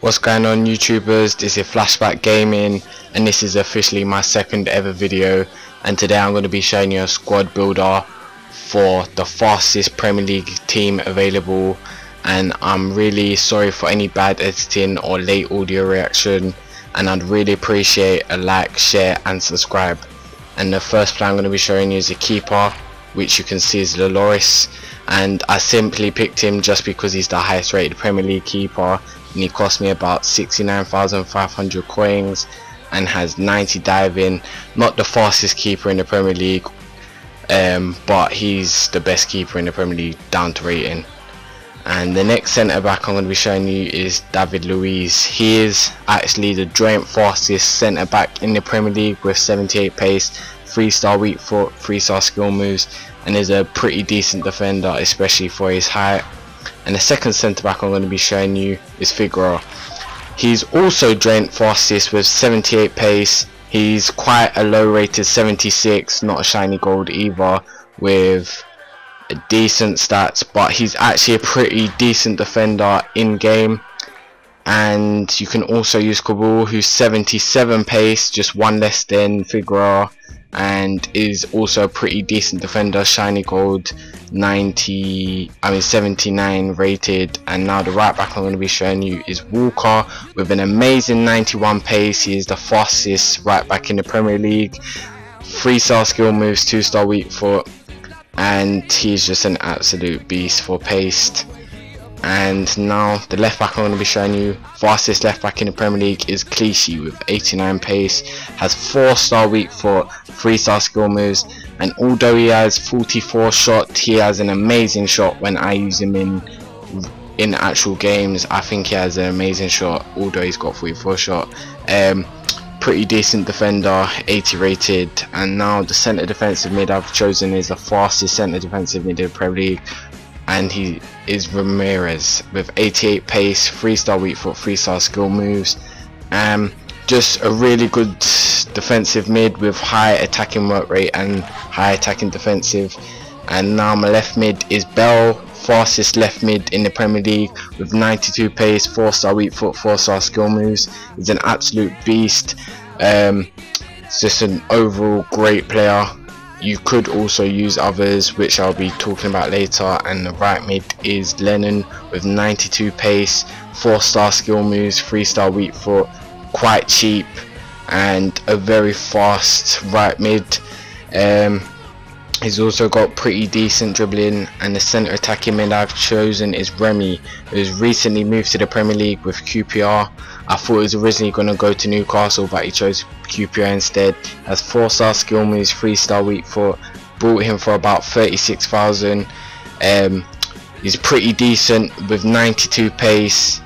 What's going on, YouTubers? This is Flashback Gaming and this is officially my second ever video, and today I'm going to be showing you a squad builder for the fastest Premier League team available. And I'm really sorry for any bad editing or late audio reaction, and I'd really appreciate a like, share and subscribe. And the first player I'm going to be showing you is a keeper, which you can see is Loris, and I simply picked him just because he's the highest rated Premier League keeper, and he cost me about 69,500 coins and has 90 diving. Not the fastest keeper in the Premier League, but he's the best keeper in the Premier League down to rating. And the next centre back I'm going to be showing you is David Luiz. He is actually the joint fastest centre back in the Premier League with 78 pace, 3-star weak foot, 3-star skill moves, and is a pretty decent defender, especially for his height. And the second centre back I'm going to be showing you is Figueroa. He's also joint fastest with 78 pace. He's quite a low rated 76, not a shiny gold either, with a decent stats, but he's actually a pretty decent defender in game. And you can also use Kabul, who's 77 pace, just one less than Figueroa, and is also a pretty decent defender, shiny gold 79 rated. And now the right back I'm going to be showing you is Walker with an amazing 91 pace. He is the fastest right back in the Premier League, 3-star skill moves, 2-star weak foot, and he's just an absolute beast for pace. And now the left back I'm going to be showing you, fastest left back in the Premier League, is Clichy with 89 pace, has 4-star weak foot, 3-star skill moves, and although he has 44 shot, he has an amazing shot. When I use him in actual games, I think he has an amazing shot, although he's got 44 shot. Pretty decent defender, 80 rated. And now the centre defensive mid I've chosen is the fastest centre defensive mid in the Premier League, and he is Ramirez with 88 pace, 3-star weak foot, 3-star skill moves. Just a really good defensive mid with high attacking work rate and high attacking defensive. And now my left mid is Bell, fastest left mid in the Premier League with 92 pace, 4-star weak foot, 4-star skill moves. He's an absolute beast. It's just an overall great player. You could also use others, which I'll be talking about later. And the right mid is Lennon with 92 pace, 4-star skill moves, 3-star weak foot, quite cheap, and a very fast right mid. He's also got pretty decent dribbling. And the centre attacking mid I've chosen is Remy, who's recently moved to the Premier League with QPR. I thought he was originally going to go to Newcastle, but he chose QPR instead. Has 4-star skill moves, 3-star weak foot. Bought him for about 36,000. He's pretty decent with 92 pace,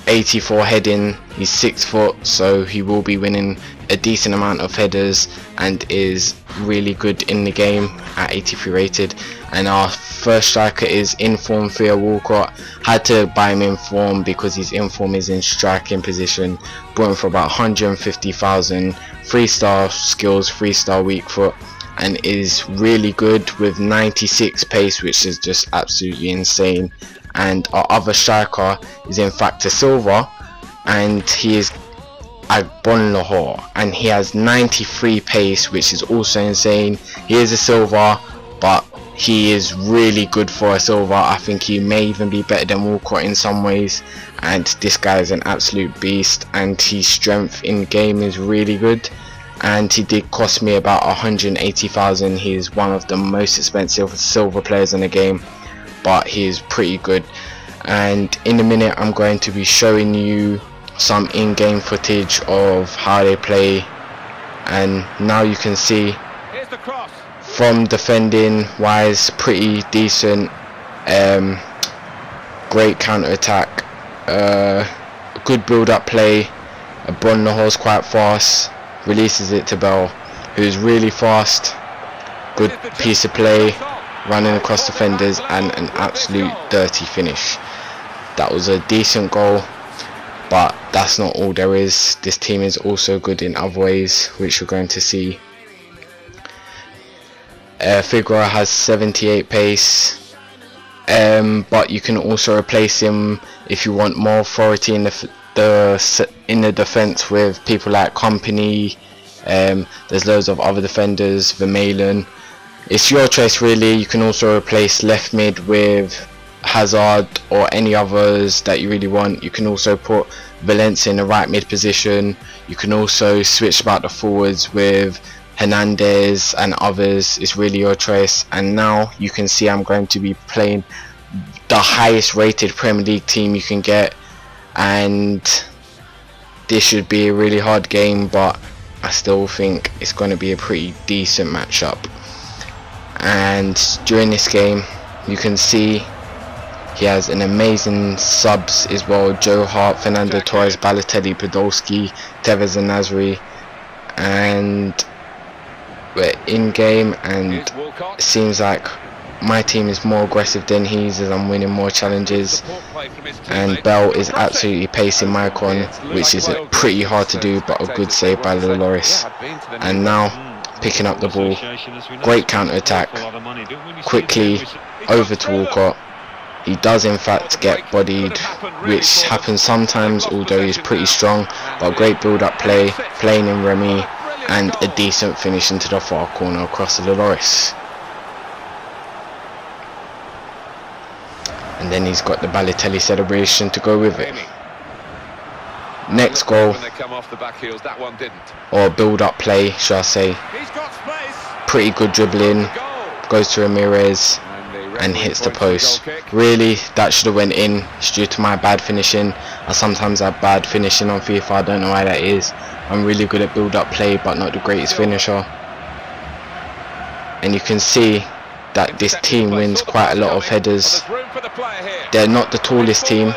84 heading. He's 6 foot, so he will be winning a decent amount of headers and is really good in the game at 83 rated. And our first striker is Inform Theo Walcott. Had to buy him in form because his inform is in striking position. Bought him for about 150,000. 3-star skills, 3-star weak foot, and is really good with 96 pace, which is just absolutely insane. And our other striker is in fact a silver, and he is Agbon Lahore, and he has 93 pace, which is also insane. He is a silver, but he is really good for a silver. I think he may even be better than Walcott in some ways, and this guy is an absolute beast, and his strength in game is really good. And he did cost me about 180,000. He is one of the most expensive silver players in the game, but he is pretty good. And in a minute I'm going to be showing you some in-game footage of how they play, and now you can see from defending wise, pretty decent. Great counter attack, good build up play. Bon Lahore's quite fast, releases it to Bell, who's really fast. Good piece of play, running across defenders, and an absolute dirty finish. That was a decent goal, but that's not all there is. This team is also good in other ways, which you're going to see. Figueroa has 78 pace, but you can also replace him if you want more authority in the in the defence with people like Company. There's loads of other defenders, Vermaelen. It's your choice really. You can also replace left mid with Hazard or any others that you really want. You can also put Valencia in the right mid position. You can also switch about the forwards with Hernandez and others. It's really your choice. And now you can see I'm going to be playing the highest rated Premier League team you can get, and this should be a really hard game, but I still think it's going to be a pretty decent matchup. And during this game you can see he has an amazing subs as well: Joe Hart, Fernando Torres, Balotelli, Podolski, Tevez and Nasri. And we're in game, and it seems like my team is more aggressive than his, as I'm winning more challenges. And Bell is absolutely pacing Maicon, which is pretty hard to do, but a good save by Loris. And now picking up the ball, great counter attack, quickly over to Walcott. He does in fact get bodied, which happens sometimes, although he's pretty strong. But great build up play, playing in Remy, and a decent finish into the far corner across to Loris. And then he's got the Balotelli celebration to go with it. Next goal, or build up play should I say, pretty good dribbling, goes to Ramirez and hits the post. Really, that should have went in. It's due to my bad finishing. I sometimes have bad finishing on FIFA, I don't know why that is. I'm really good at build up play, but not the greatest finisher. And you can see that this team wins quite a lot of headers. They're not the tallest team,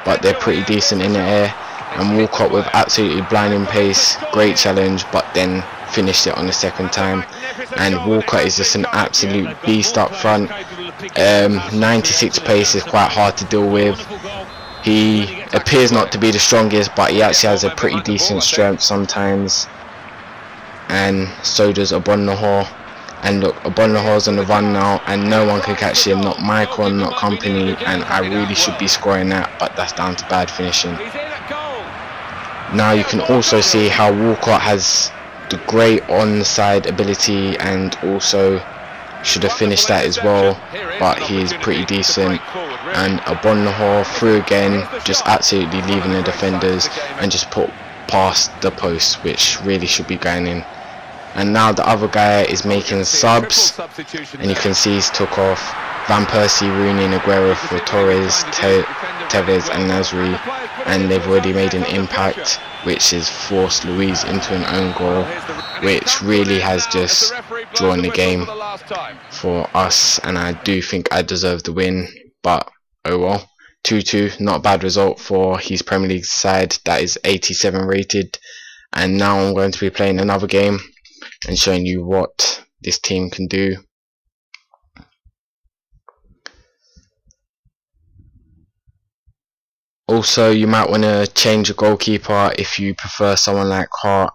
but they're pretty decent in the air. And Walcott with absolutely blinding pace, great challenge, but then finished it on the second time. And Walcott is just an absolute beast up front. 96 pace is quite hard to deal with. He appears not to be the strongest, but he actually has a pretty decent strength sometimes. And so does Obonahor. And look, Obonahor's on the run now, and no one can catch him, not Maicon, not Company, and I really should be scoring that, but that's down to bad finishing. Now you can also see how Walcott has the great onside ability, and also should have finished that as well, but he's pretty decent. And Obonahor through again, just absolutely leaving the defenders and just put past the post, which really should be going in. And now the other guy is making subs, and you can see he's took off Van Persie, Rooney and Aguero for Torres, Tevez and Nasri, and they've already made an impact, which has forced Luis into an own goal, which really has just drawn the game for us, and I do think I deserve the win, but oh well. 2-2, not a bad result for his Premier League side that is 87 rated. And now I'm going to be playing another game and showing you what this team can do. Also, you might want to change your goalkeeper if you prefer someone like Hart.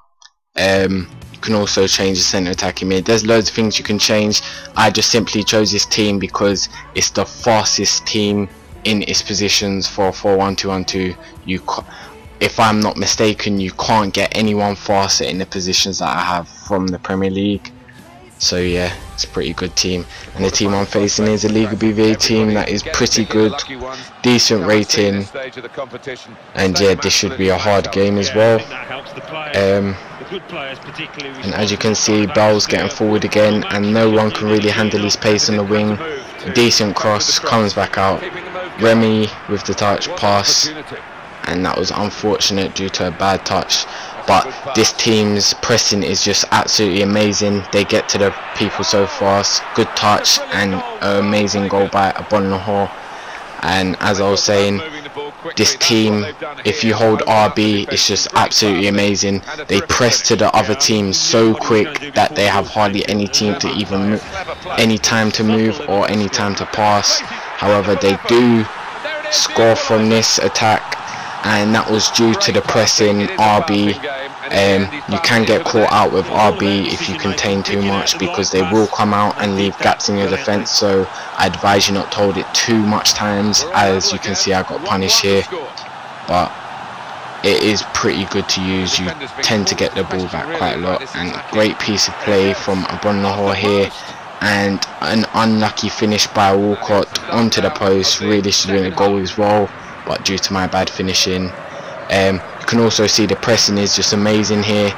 You can also change the centre attacking mid. There's loads of things you can change. I just simply chose this team because it's the fastest team in its positions for 4-1-2-1-2. If I'm not mistaken, you can't get anyone faster in the positions that I have from the Premier League. So yeah, it's a pretty good team. And the team I'm facing is a Liga BVA team that is pretty good, decent rating, and yeah, this should be a hard game as well. And as you can see, Bell's getting forward again, and no one can really handle his pace on the wing. A decent cross, comes back out. Remy with the touch, pass, and that was unfortunate due to a bad touch. But this team's pressing is just absolutely amazing. They get to the people so fast. Good touch and an amazing goal by Obonahor. And as I was saying, this team, if you hold RB, it's just absolutely amazing. They press to the other team so quick that they have hardly any team to even any time to move or any time to pass. However, they do score from this attack, and that was due to the pressing RB. You can get caught out with RB if you contain too much, because they will come out and leave gaps in your defence, so I advise you not to hold it too much times. As you can see, I got punished here, but it is pretty good to use. You tend to get the ball back quite a lot, and great piece of play from Abonlahor here, and an unlucky finish by Walcott onto the post. Really should have been a goal as well, but due to my bad finishing. You can also see the pressing is just amazing here.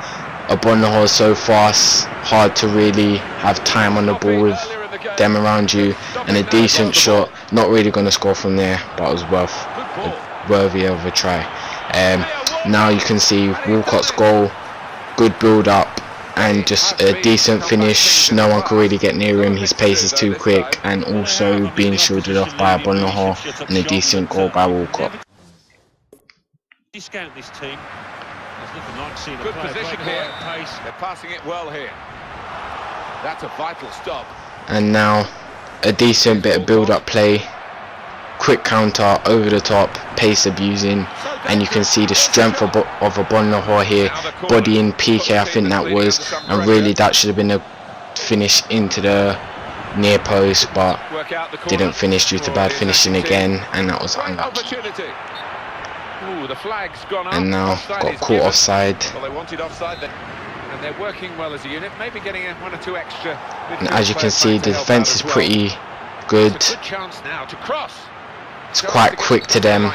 Abonlahor is so fast, hard to really have time on the ball with them around you, and a decent shot. Not really going to score from there, but it was worthy of a try. Now you can see Walcott's goal, good build up, and just a decent finish. No one could really get near him, his pace is too quick, and also being shielded off by Abonlahor, and a decent goal by Walcott. Discount this team. There's nothing like seeing good position here. Pace. They're passing it well here. That's a vital stop. And now a decent bit of build-up play, quick counter over the top, pace abusing, and you can see the strength of Abonlahor here, bodying PK, I think that was, and really that should have been a finish into the near post, but didn't finish due to bad finishing again, and that was unlucky. And now got caught offside. Well, they wanted offside, and they're working well as a unit, maybe getting one or two extra. And as you can see, the defence is pretty good. It's quite quick to them,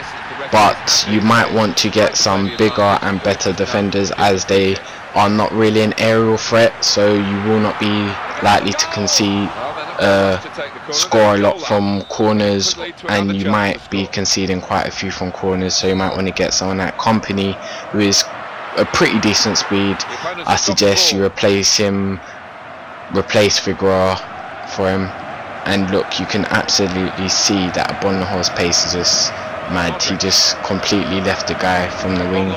but you might want to get some bigger and better defenders, as they are not really an aerial threat, so you will not be likely to concede score a lot from corners, and you might be conceding quite a few from corners, so you might want to get someone like Company, who is a pretty decent speed. I suggest you replace Figueroa for him. And look, you can absolutely see that Abonlahor's pace is just mad. He just completely left the guy from the wing,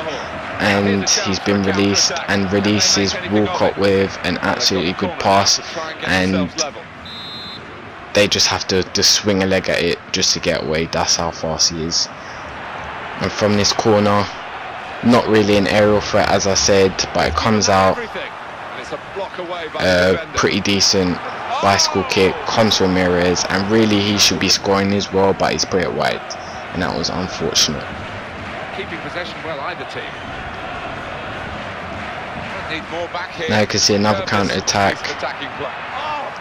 and he's been released, and releases Walcott with an absolutely good pass, and they just have to just swing a leg at it just to get away. That's how fast he is. And from this corner, not really an aerial threat as I said, but it comes out pretty decent bicycle kick, comes from Ramirez, and really he should be scoring as well, but he's put it wide, and that was unfortunate. Keeping possession well, either team. Need more back here. Now you can see another counter attack.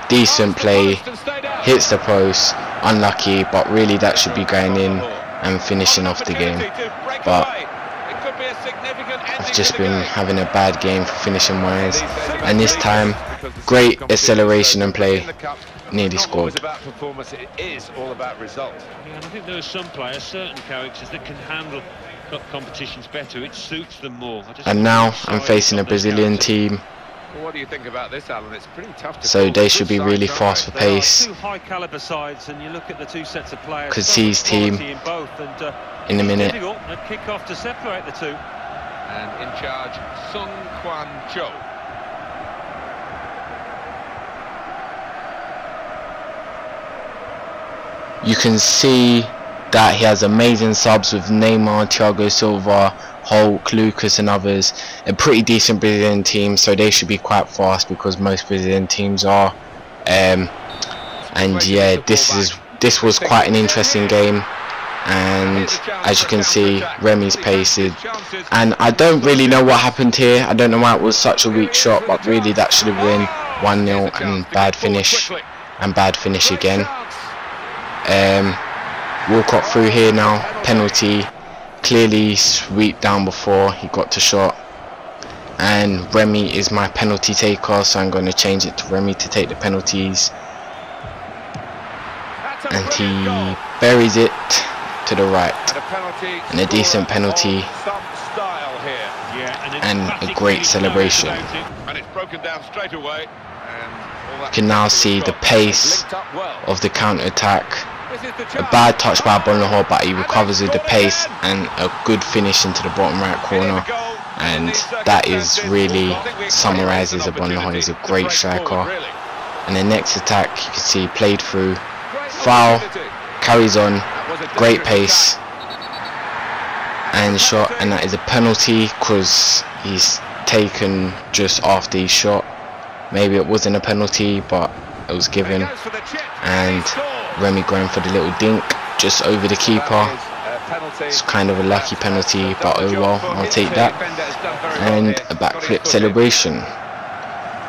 Decent play, hits the post, unlucky, but really that should be going in and finishing off the game. But I've just been having a bad game for finishing wise, and this time great acceleration and play, nearly scored. It is all about results. Yeah, and I think there are some players, certain characters, that can handle competitions better. It suits them more. And now I'm facing a Brazilian team. Well, what do you think about this, Alan? It's pretty tough to so they should be really fast for pace. Two high caliber sides, and you look at the two sets of players. Kazzi's team in a minute. Difficult a kick off to separate the two. And in charge, Sung Kwan Cho. You can see that he has amazing subs with Neymar, Thiago Silva, Hulk, Lucas and others. A pretty decent Brazilian team, so they should be quite fast because most Brazilian teams are. And yeah, this was quite an interesting game, and as you can see, Remy's pace is, and I don't really know what happened here. I don't know why it was such a weak shot, but really that should have been 1-0, and bad finish again. Walcott through here now, penalty, clearly sweep down before he got to shot, and Remy is my penalty taker, so I'm going to change it to Remy to take the penalties, and he buries it to the right, and a decent penalty and a great celebration. You can now see the pace of the counter-attack. A bad touch by Abonlahor, but he recovers with the pace, and a good finish into the bottom right corner, and that is really summarises Abonlahor. He's a great striker. And the next attack, you can see played through, foul, carries on, great pace and shot, and that is a penalty because he's taken just after he shot. Maybe it wasn't a penalty, but it was given, and Remy going for the little dink just over the keeper, It's kind of a lucky penalty, but oh well, I'll take that. And a backflip celebration.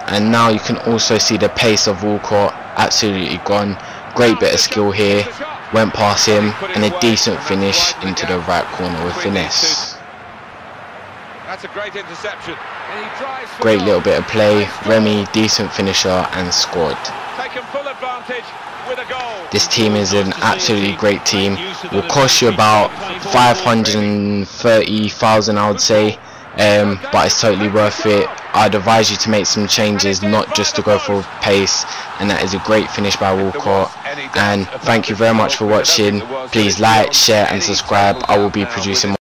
And now you can also see the pace of Walcott, absolutely gone. Great bit of skill here, went past him, and a decent finish into the right corner with finesse. That's a great interception. Great little bit of play. Remy, decent finisher, and scored. Taken full advantage with a goal. This team is an absolutely great team. Will cost you about 530,000, I would say, but it's totally worth it. I'd advise you to make some changes, not just to go for pace, and that is a great finish by Walcott. And thank you very much for watching. Please like, share and subscribe. I will be producing more.